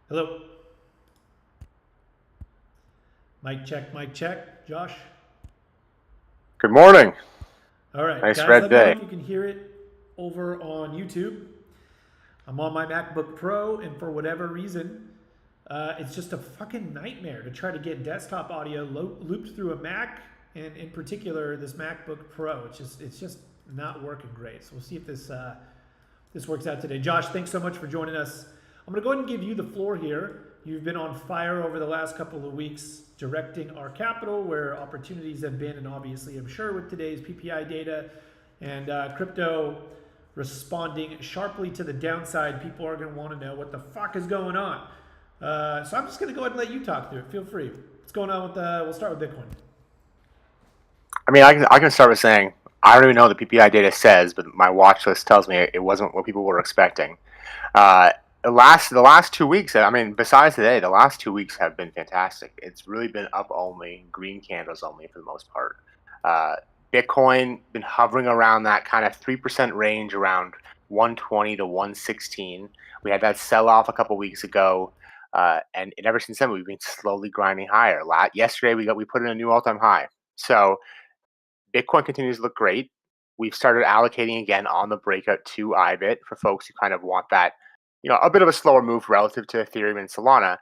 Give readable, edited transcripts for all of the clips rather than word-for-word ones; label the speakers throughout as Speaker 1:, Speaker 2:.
Speaker 1: Hello. Mic check, mic check. Josh.
Speaker 2: Good morning.
Speaker 1: All right,
Speaker 2: Nice
Speaker 1: guys,
Speaker 2: red
Speaker 1: let me know
Speaker 2: day.
Speaker 1: if you can hear it over on YouTube. I'm on my MacBook Pro, and for whatever reason, it's just a fucking nightmare to try to get desktop audio looped through a Mac, and in particular, this MacBook Pro. It's just not working great. So we'll see if this works out today. Josh, thanks so much for joining us. I'm going to go ahead and give you the floor here. You've been on fire over the last couple of weeks directing our capital where opportunities have been, and obviously, I'm sure with today's PPI data and crypto responding sharply to the downside, people are going to want to know what the fuck is going on. So I'm just going to go ahead and let you talk through it. Feel free. What's going on with, we'll start with Bitcoin.
Speaker 2: I can start with saying I don't even know what the PPI data says, but my watch list tells me it wasn't what people were expecting. Uh, the last 2 weeks, besides today, the last 2 weeks have been fantastic. It's really been up only, green candles only for the most part. Uh, Bitcoin been hovering around that kind of 3% range, around 120 to 116. We had that sell off a couple weeks ago, and ever since then we've been slowly grinding higher. Yesterday we put in a new all time high. So Bitcoin continues to look great. We've started allocating again on the breakout to IBIT for folks who kind of want that, a bit of a slower move relative to Ethereum and Solana.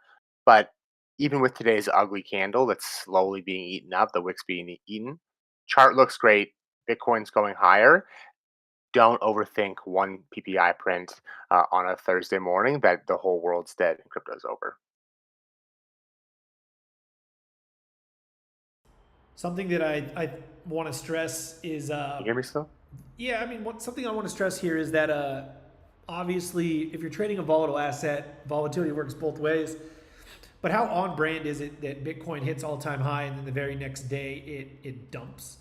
Speaker 2: But even with today's ugly candle that's slowly being eaten up, the wicks being eaten, chart looks great. Bitcoin's going higher. Don't overthink one PPI print on a Thursday morning that the whole world's dead and crypto's over.
Speaker 1: Something that I want to stress is
Speaker 2: You hear me still?
Speaker 1: yeah, I mean, something I want to stress here is that obviously, if you're trading a volatile asset, volatility works both ways. But how on brand is it that Bitcoin hits all time high and then the very next day it dumps?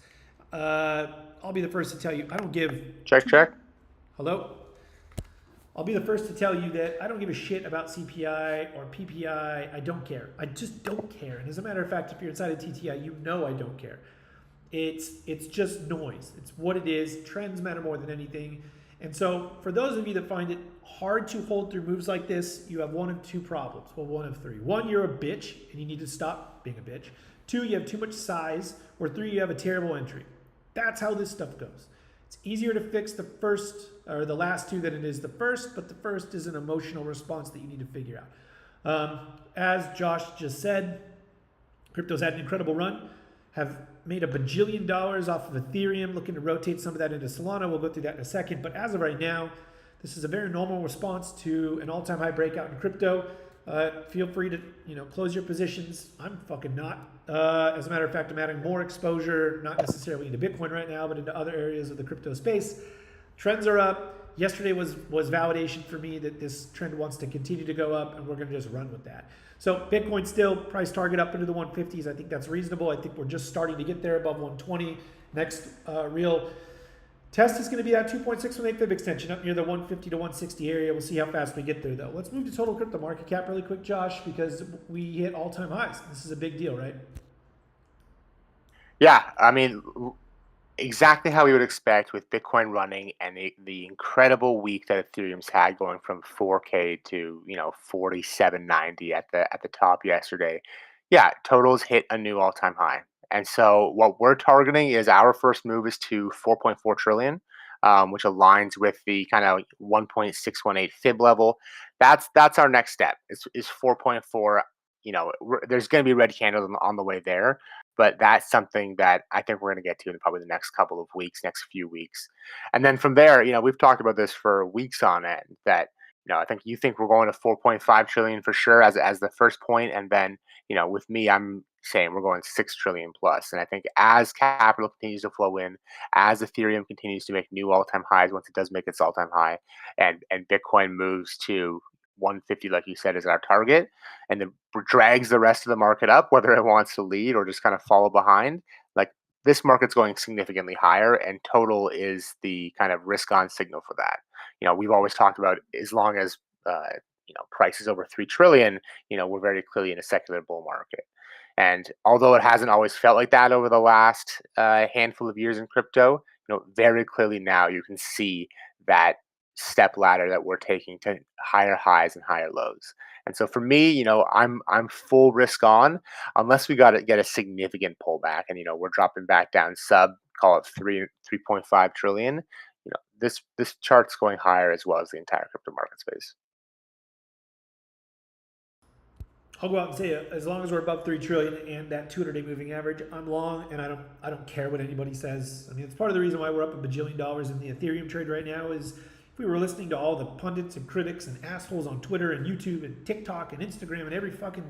Speaker 1: Uh, I'll be the first to tell you, I don't give
Speaker 2: Check,
Speaker 1: two.
Speaker 2: check.
Speaker 1: Hello? I'll be the first to tell you that I don't give a shit about CPI or PPI. I don't care. I just don't care. And as a matter of fact, if you're inside of TTI, you know I don't care. It's just noise. It's what it is. Trends matter more than anything. And so, for those of you that find it hard to hold through moves like this, you have one of two problems. Well, one of three. One, you're a bitch and you need to stop being a bitch. Two, you have too much size. Or three, you have a terrible entry. That's how this stuff goes. It's easier to fix the first or the last two than it is the first, but the first is an emotional response that you need to figure out. As Josh just said, crypto's had an incredible run, have made a bajillion dollars off of Ethereum, looking to rotate some of that into Solana. We'll go through that in a second. But as of right now, this is a very normal response to an all-time high breakout in crypto. Feel free to close your positions. I'm fucking not. As a matter of fact, I'm adding more exposure, not necessarily into Bitcoin right now, but into other areas of the crypto space. Trends are up. Yesterday was validation for me that this trend wants to continue to go up, and we're going to just run with that. So Bitcoin still price target up into the 150s. I think that's reasonable. I think we're just starting to get there above 120. Next real test is going to be that 2.618 fib extension up near the 150 to 160 area. We'll see how fast we get there, though. Let's move to total crypto market cap really quick, Josh, because we hit all-time highs. This is a big deal, right?
Speaker 2: Yeah, exactly how we would expect with Bitcoin running and the incredible week that Ethereum's had, going from 4K to 4790 at the top yesterday. Yeah, totals hit a new all-time high. And so what we're targeting is our first move is to 4.4 trillion, which aligns with the kind of 1.618 fib level. That's our next step. Is 4.4. There's going to be red candles on the way there, but that's something that I think we're going to get to in probably the next couple of weeks, next few weeks. And then from there, we've talked about this for weeks on end that, I think you think we're going to 4.5 trillion for sure as the first point. And then, with me, I'm saying we're going 6 trillion plus. And I think as capital continues to flow in, as Ethereum continues to make new all-time highs, once it does make its all-time high, and Bitcoin moves to 150, like you said, is our target, and then drags the rest of the market up, whether it wants to lead or just kind of follow behind. Like, this market's going significantly higher, and total is the kind of risk on signal for that. We've always talked about, as long as price is over 3 trillion, we're very clearly in a secular bull market. And although it hasn't always felt like that over the last handful of years in crypto, very clearly now you can see that step ladder that we're taking to higher highs and higher lows. And so for me, I'm full risk on unless we got to get a significant pullback and we're dropping back down sub, call it 3.5 trillion. This chart's going higher as well as the entire crypto market space.
Speaker 1: I'll go out and say it. As long as we're above 3 trillion and that 200-day moving average, I'm long, and I don't care what anybody says. I mean, it's part of the reason why we're up $1 bajillion in the Ethereum trade right now. Is if we were listening to all the pundits and critics and assholes on Twitter and YouTube and TikTok and Instagram and every fucking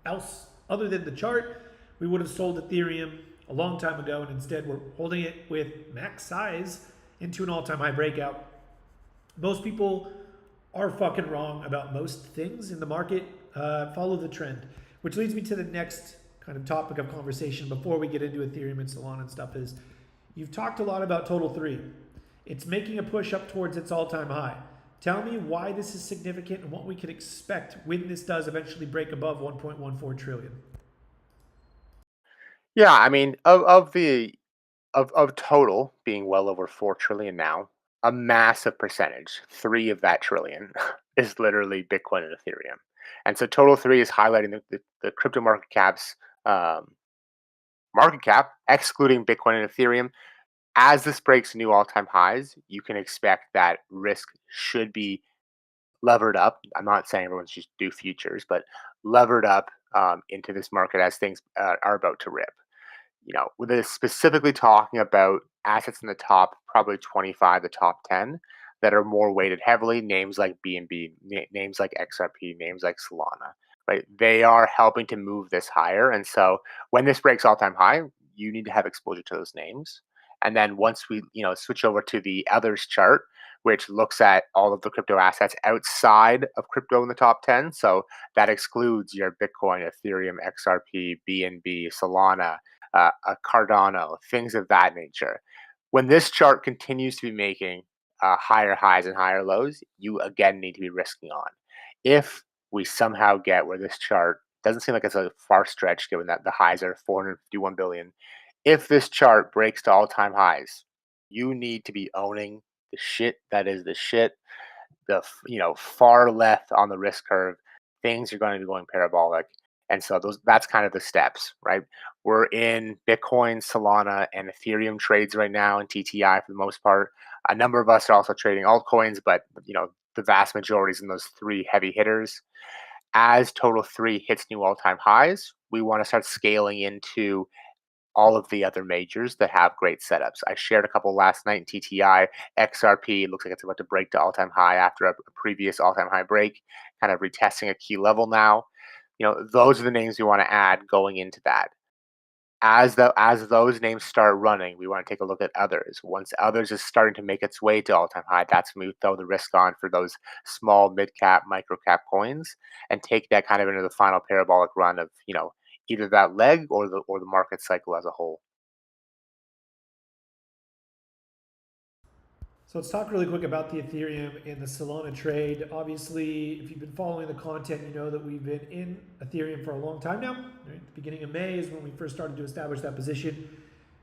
Speaker 1: else other than the chart, we would have sold Ethereum a long time ago, and instead we're holding it with max size into an all-time high breakout. Most people are fucking wrong about most things in the market. Follow the trend, which leads me to the next kind of topic of conversation before we get into Ethereum and Solana and stuff. Is you've talked a lot about Total 3. It's making a push up towards its all-time high. Tell me why this is significant and what we can expect when this does eventually break above 1.14 trillion.
Speaker 2: Yeah, I mean, of total being well over 4 trillion now, a massive percentage, 3 of that trillion, is literally Bitcoin and Ethereum. And so Total 3 is highlighting the crypto market cap, excluding Bitcoin and Ethereum. As this breaks new all-time highs, you can expect that risk should be levered up. I'm not saying everyone should do futures, but levered up into this market as things are about to rip. With this specifically talking about assets in the top, probably 25, the top 10, that are more weighted heavily, names like BNB, names like XRP, names like Solana, right? They are helping to move this higher. And so when this breaks all-time high, you need to have exposure to those names. And then once we, switch over to the others chart, which looks at all of the crypto assets outside of crypto in the top 10. So that excludes your Bitcoin, Ethereum, XRP, BNB, Solana, Cardano, things of that nature. When this chart continues to be making higher highs and higher lows, you again need to be risking on. If we somehow get where this chart doesn't seem like it's a far stretch, given that the highs are 451 billion. If this chart breaks to all-time highs, you need to be owning the shit that is the shit. The far left on the risk curve, things are going to be going parabolic. And so that's kind of the steps, right? We're in Bitcoin, Solana, and Ethereum trades right now in TTI for the most part. A number of us are also trading altcoins, but the vast majority is in those 3 heavy hitters. As Total 3 hits new all-time highs, we want to start scaling into all of the other majors that have great setups. I shared a couple last night in TTI. XRP looks like it's about to break to all-time high after a previous all-time high break, kind of retesting a key level now. Those are the names we want to add going into that. As those names start running, we want to take a look at others. Once others is starting to make its way to all-time high, that's when we throw the risk on for those small, mid-cap, micro-cap coins and take that kind of into the final parabolic run of, either that leg or the market cycle as a whole.
Speaker 1: So let's talk really quick about the Ethereum and the Solana trade. Obviously, if you've been following the content, you know that we've been in Ethereum for a long time now. Right? The beginning of May is when we first started to establish that position.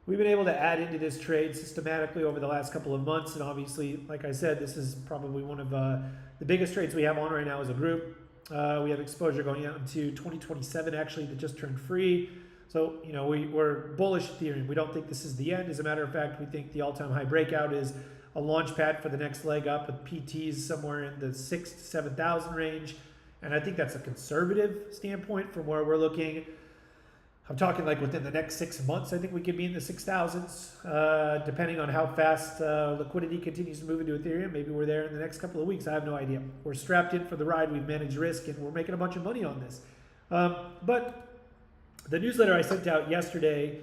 Speaker 1: We've been able to add into this trade systematically over the last couple of months. And obviously, like I said, this is probably one of the biggest trades we have on right now as a group. We have exposure going out into 2027, actually, that just turned free. So, we're bullish Ethereum. We don't think this is the end. As a matter of fact, we think the all-time high breakout is a launch pad for the next leg up with PTs somewhere in the 6,000 to 7,000 range. And I think that's a conservative standpoint from where we're looking. I'm talking like within the next 6 months, I think we could be in the 6,000s, depending on how fast liquidity continues to move into Ethereum. Maybe we're there in the next couple of weeks. I have no idea. We're strapped in for the ride. We've managed risk, and we're making a bunch of money on this. But the newsletter I sent out yesterday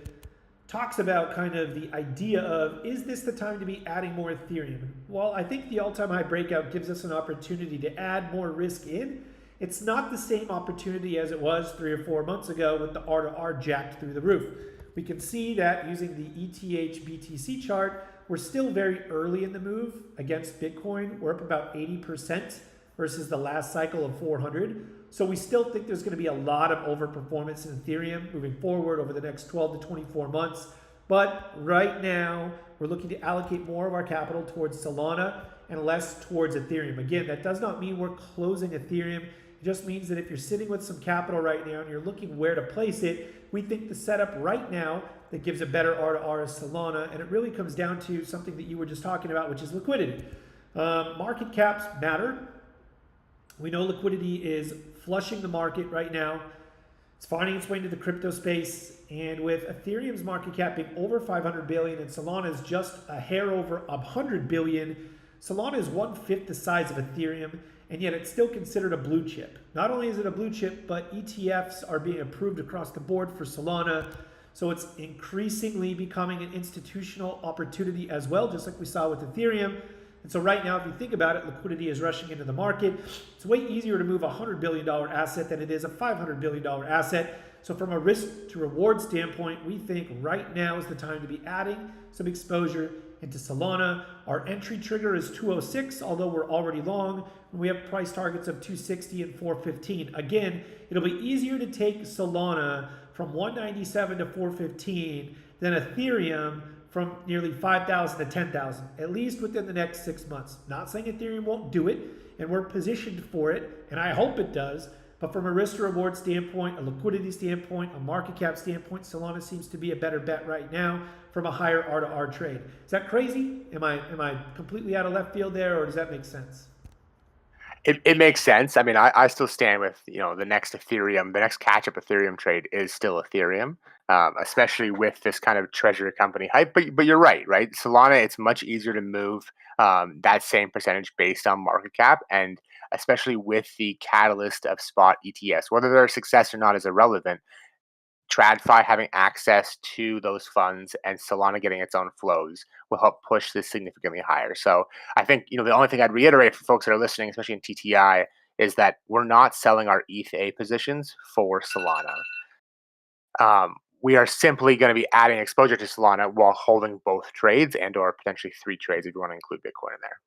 Speaker 1: talks about kind of the idea of, is this the time to be adding more Ethereum? Well, I think the all-time high breakout gives us an opportunity to add more risk in. It's not the same opportunity as it was 3 or 4 months ago with the R2R jacked through the roof. We can see that using the ETH BTC chart, we're still very early in the move against Bitcoin. We're up about 80% versus the last cycle of 400. So we still think there's going to be a lot of overperformance in Ethereum moving forward over the next 12 to 24 months. But right now, we're looking to allocate more of our capital towards Solana and less towards Ethereum. Again, that does not mean we're closing Ethereum. It just means that if you're sitting with some capital right now and you're looking where to place it, we think the setup right now that gives a better R to R is Solana, and it really comes down to something that you were just talking about, which is liquidity. Market caps matter. We know liquidity is flushing the market right now. It's finding its way into the crypto space, and with Ethereum's market cap being over 500 billion and Solana's just a hair over 100 billion, Solana is 1/5 the size of Ethereum, and yet it's still considered a blue chip. Not only is it a blue chip, but ETFs are being approved across the board for Solana, so it's increasingly becoming an institutional opportunity as well, just like we saw with Ethereum. And so right now, if you think about it, liquidity is rushing into the market. It's way easier to move a $100 billion asset than it is a $500 billion asset. So from a risk to reward standpoint, we think right now is the time to be adding some exposure into Solana. Our entry trigger is 206, although we're already long. We have price targets of 260 and 415. Again, it'll be easier to take Solana from 197 to 415 than Ethereum from nearly 5,000 to 10,000, at least within the next 6 months. Not saying Ethereum won't do it, and we're positioned for it, and I hope it does, but from a risk to reward standpoint, a liquidity standpoint, a market cap standpoint, Solana seems to be a better bet right now from a higher R to R trade. Is that crazy? Am I completely out of left field there, or does that make sense?
Speaker 2: It makes sense. I mean, I still stand with, the next Ethereum, the next catch up Ethereum trade is still Ethereum, especially with this kind of treasury company hype. But you're right, right? Solana, it's much easier to move that same percentage based on market cap, and especially with the catalyst of spot ETS. Whether they're a success or not is irrelevant. TradFi having access to those funds and Solana getting its own flows will help push this significantly higher. So I think, the only thing I'd reiterate for folks that are listening, especially in TTI, is that we're not selling our ETH positions for Solana. We are simply going to be adding exposure to Solana while holding both trades and or potentially 3 trades if you want to include Bitcoin in there.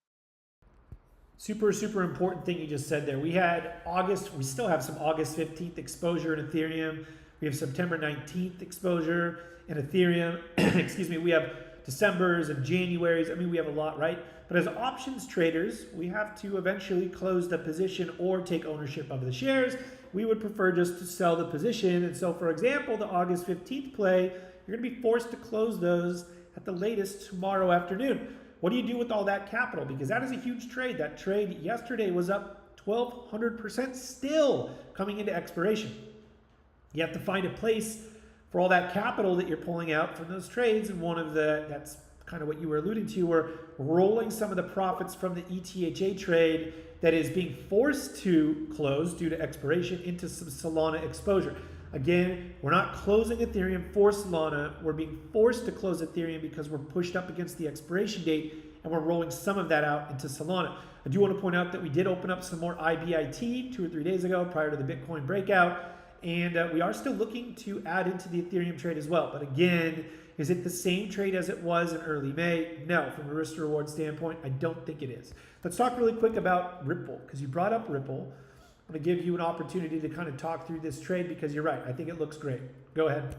Speaker 1: Super, super important thing you just said there. We had August, we still have some August 15th exposure in Ethereum. We have September 19th exposure in Ethereum. Excuse me, we have December's and January's. I mean, we have a lot, right? But as options traders, we have to eventually close the position or take ownership of the shares. We would prefer just to sell the position. And so, for example, the August 15th play, you're going to be forced to close those at the latest tomorrow afternoon. What do you do with all that capital? Because that is a huge trade. That trade yesterday was up 1,200% still coming into expiration. You have to find a place for all that capital that you're pulling out from those trades. And that's kind of what you were alluding to, we're rolling some of the profits from the ETHA trade that is being forced to close due to expiration into some Solana exposure. Again, we're not closing Ethereum for Solana. We're being forced to close Ethereum because we're pushed up against the expiration date, and we're rolling some of that out into Solana. I do want to point out that we did open up some more IBIT 2 or 3 days ago prior to the Bitcoin breakout, and we are still looking to add into the Ethereum trade as well. But again, is it the same trade as it was in early May? No, from a risk to reward standpoint, I don't think it is. Let's talk really quick about Ripple, because you brought up Ripple. I'm going to give you an opportunity to kind of talk through this trade because you're right. I think it looks great. Go ahead.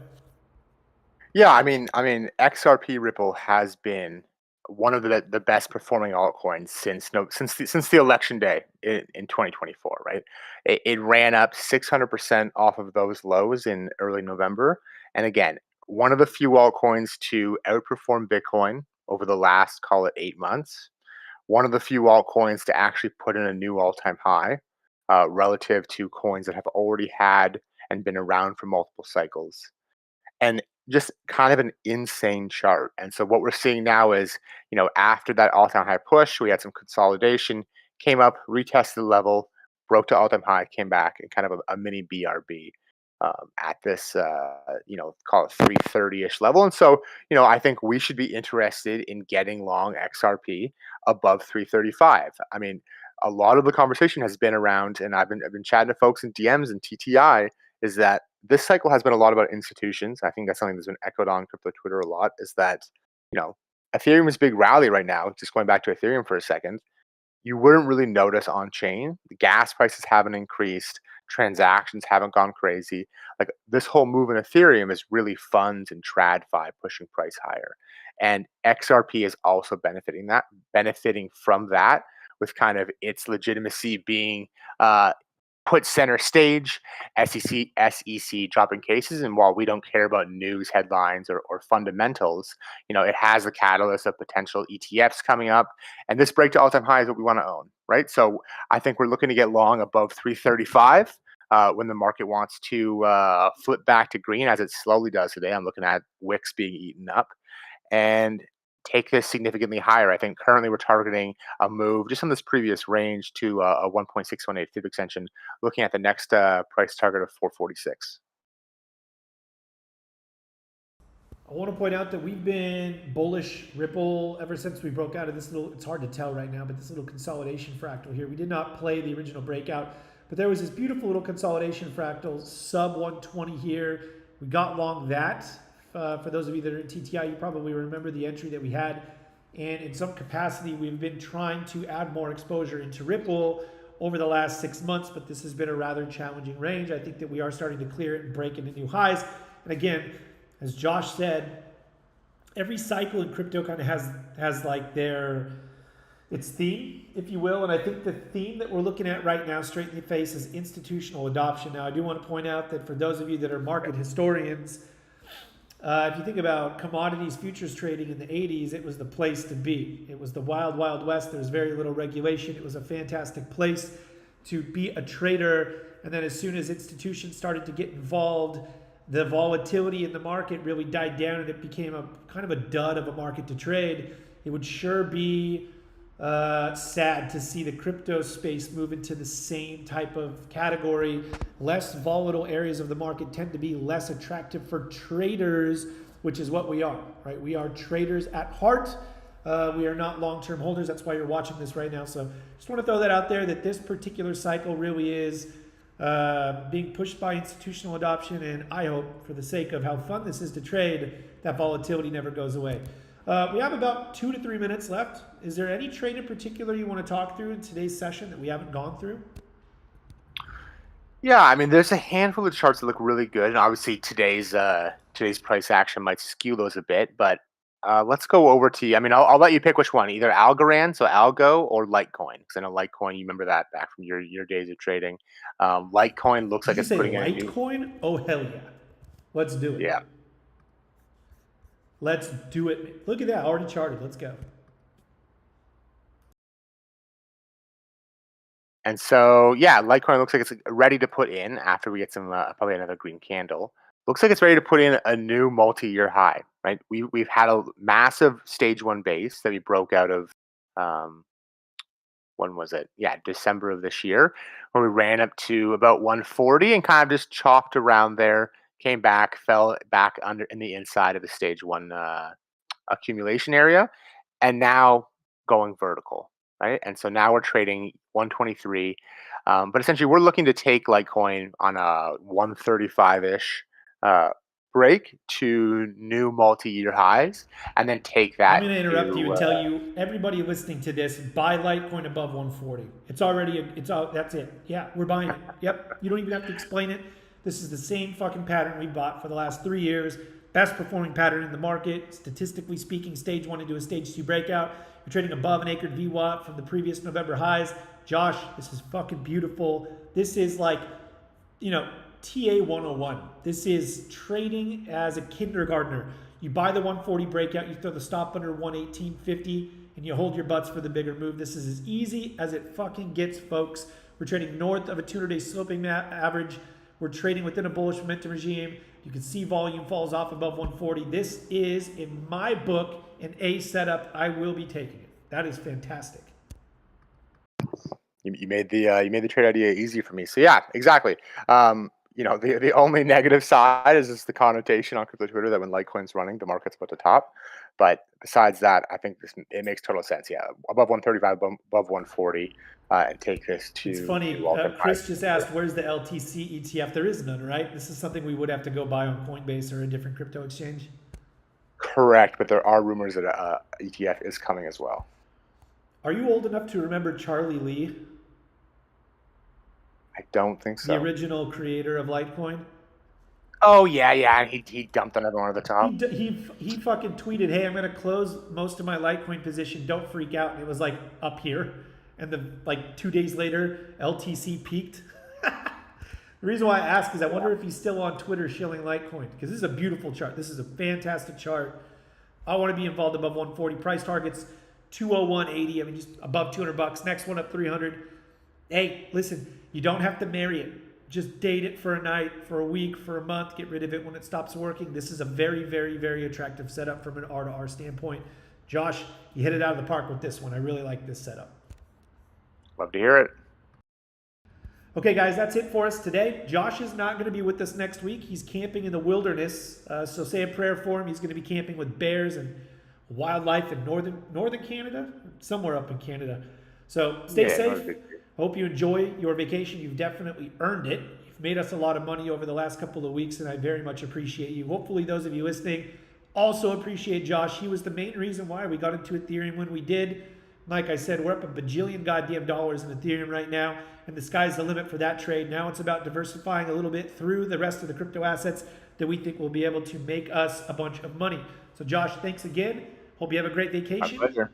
Speaker 2: Yeah, XRP Ripple has been one of the best performing altcoins since the election day in 2024. Right, it ran up 600% off of those lows in early November, and again, one of the few altcoins to outperform Bitcoin over the last, call it, 8 months. One of the few altcoins to actually put in a new all-time high relative to coins that have already had and been around for multiple cycles, and just kind of an insane chart. And so what we're seeing now is, after that all-time high push, we had some consolidation, came up, retested the level, broke to all-time high, came back, and kind of a mini BRB at this, call it 330-ish level. And so, I think we should be interested in getting long XRP above 335. I mean, a lot of the conversation has been around, and I've been chatting to folks in DMs and TTI, is that this cycle has been a lot about institutions. I think that's something that's been echoed on crypto Twitter a lot, is that, Ethereum's big rally right now, just going back to Ethereum for a second, you wouldn't really notice on chain. The gas prices haven't increased. Transactions haven't gone crazy. Like this whole move in Ethereum is really funds and TradFi pushing price higher. And XRP is also benefiting from that, with kind of its legitimacy being uh, put center stage, SEC dropping cases. And while we don't care about news headlines or fundamentals, it has the catalyst of potential ETFs coming up. And this break to all-time high is what we want to own, right? So I think we're looking to get long above 335 when the market wants to flip back to green, as it slowly does today. I'm looking at wicks being eaten up, and take this significantly higher. I think currently we're targeting a move just on this previous range to a 1.618 fib extension, looking at the next price target of 446.
Speaker 1: I want to point out that we've been bullish Ripple ever since we broke out of this little, it's hard to tell right now, but this little consolidation fractal here. We did not play the original breakout, but there was this beautiful little consolidation fractal, sub 120 here. We got long that. For those of you that are in TTI, you probably remember the entry that we had. And in some capacity, we've been trying to add more exposure into Ripple over the last 6 months, but this has been a rather challenging range. I think that we are starting to clear it and break into new highs. And again, as Josh said, every cycle in crypto kind of has like its theme, if you will. And I think the theme that we're looking at right now, straight in the face, is institutional adoption. Now, I do want to point out that for those of you that are market historians, if you think about commodities futures trading in the 80s, it was the place to be. It was the wild, wild west. There was very little regulation. It was a fantastic place to be a trader. And then as soon as institutions started to get involved, the volatility in the market really died down and it became a kind of a dud of a market to trade. It would sure be sad to see the crypto space move into the same type of category. Less volatile areas of the market tend to be less attractive for traders, which is what we are, right? We are traders at heart. We are not long-term holders. That's why you're watching this right now. So just want to throw that out there, that this particular cycle really is being pushed by institutional adoption. And I hope, for the sake of how fun this is to trade, that volatility never goes away. We have about 2 to 3 minutes left. Is there any trade in particular you want to talk through in today's session that we haven't gone through?
Speaker 2: Yeah, I mean, there's a handful of charts that look really good, and obviously today's price action might skew those a bit. But let's go over to. I mean, I'll let you pick which one, either Algorand, so Algo, or Litecoin, because I know Litecoin. You remember that back from your days of trading. Litecoin looks
Speaker 1: Did
Speaker 2: like
Speaker 1: you
Speaker 2: it's
Speaker 1: say
Speaker 2: putting in a new.
Speaker 1: Litecoin? Oh, hell yeah. Let's do it.
Speaker 2: Yeah.
Speaker 1: Let's do it. Look at that, already charted. Let's go.
Speaker 2: And so, yeah, Litecoin looks like it's ready to put in after we get some probably another green candle. Looks like it's ready to put in a new multi-year high, right? We've had a massive stage one base that we broke out of. Um, when was it? Yeah, December of this year, where we ran up to about 140 and kind of just chopped around there. Came back, fell back under in the inside of the stage one accumulation area, and now going vertical, right? And so now we're trading 123, but essentially we're looking to take Litecoin on a 135-ish break to new multi-year highs, and then take
Speaker 1: I'm
Speaker 2: that
Speaker 1: going to interrupt you
Speaker 2: to
Speaker 1: and tell you, everybody listening to this, buy Litecoin above 140. It's already, that's it. Yeah, we're buying it. Yep. You don't even have to explain it. This is the same fucking pattern we bought for the last 3 years. Best performing pattern in the market. Statistically speaking, stage one into a stage two breakout. You're trading above an anchored VWAP from the previous November highs. Josh, this is fucking beautiful. This is like, TA 101. This is trading as a kindergartner. You buy the 140 breakout, you throw the stop under 118.50, and you hold your butts for the bigger move. This is as easy as it fucking gets, folks. We're trading north of a 200-day sloping average. We're trading within a bullish momentum regime. You can see volume falls off above 140. This is, in my book, an A setup. I will be taking it. That is fantastic.
Speaker 2: you made the trade idea easy for me. So yeah, exactly. The only negative side is just the connotation on crypto Twitter that when Litecoin's running, the market's about to top. But besides that, I think it makes total sense. Yeah, above 135, above 140, and take this to.
Speaker 1: It's funny. Chris just asked, "Where's the LTC ETF?" There is none, right? This is something we would have to go buy on Coinbase or a different crypto exchange.
Speaker 2: Correct, but there are rumors that ETF is coming as well.
Speaker 1: Are you old enough to remember Charlie Lee?
Speaker 2: I don't think
Speaker 1: The
Speaker 2: so.
Speaker 1: original creator of Litecoin.
Speaker 2: Oh yeah, yeah. And he dumped on everyone at the
Speaker 1: He,
Speaker 2: top.
Speaker 1: he fucking tweeted, "Hey, I'm gonna close most of my Litecoin position. Don't freak out." And it was like up here, and the like 2 days later, LTC peaked. The reason why I ask is I wonder if he's still on Twitter shilling Litecoin, because this is a beautiful chart. This is a fantastic chart. I want to be involved above 140. Price targets 201.80. I mean, just above 200 bucks. Next one up 300. Hey, listen, you don't have to marry it. Just date it for a night, for a week, for a month. Get rid of it when it stops working. This is a very, very, very attractive setup from an R to R standpoint. Josh, you hit it out of the park with this one. I really like this setup.
Speaker 2: Love to hear it.
Speaker 1: Okay, guys, that's it for us today. Josh is not going to be with us next week. He's camping in the wilderness, so say a prayer for him. He's going to be camping with bears and wildlife in northern Canada, somewhere up in Canada. So stay safe. Hope you enjoy your vacation. You've definitely earned it. You've made us a lot of money over the last couple of weeks, and I very much appreciate you. Hopefully, those of you listening also appreciate Josh. He was the main reason why we got into Ethereum when we did. Like I said, we're up a bajillion goddamn dollars in Ethereum right now, and the sky's the limit for that trade. Now it's about diversifying a little bit through the rest of the crypto assets that we think will be able to make us a bunch of money. So Josh, thanks again. Hope you have a great vacation.
Speaker 2: My pleasure.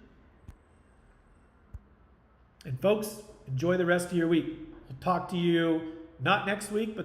Speaker 1: And folks, enjoy the rest of your week. We'll talk to you not next week, but the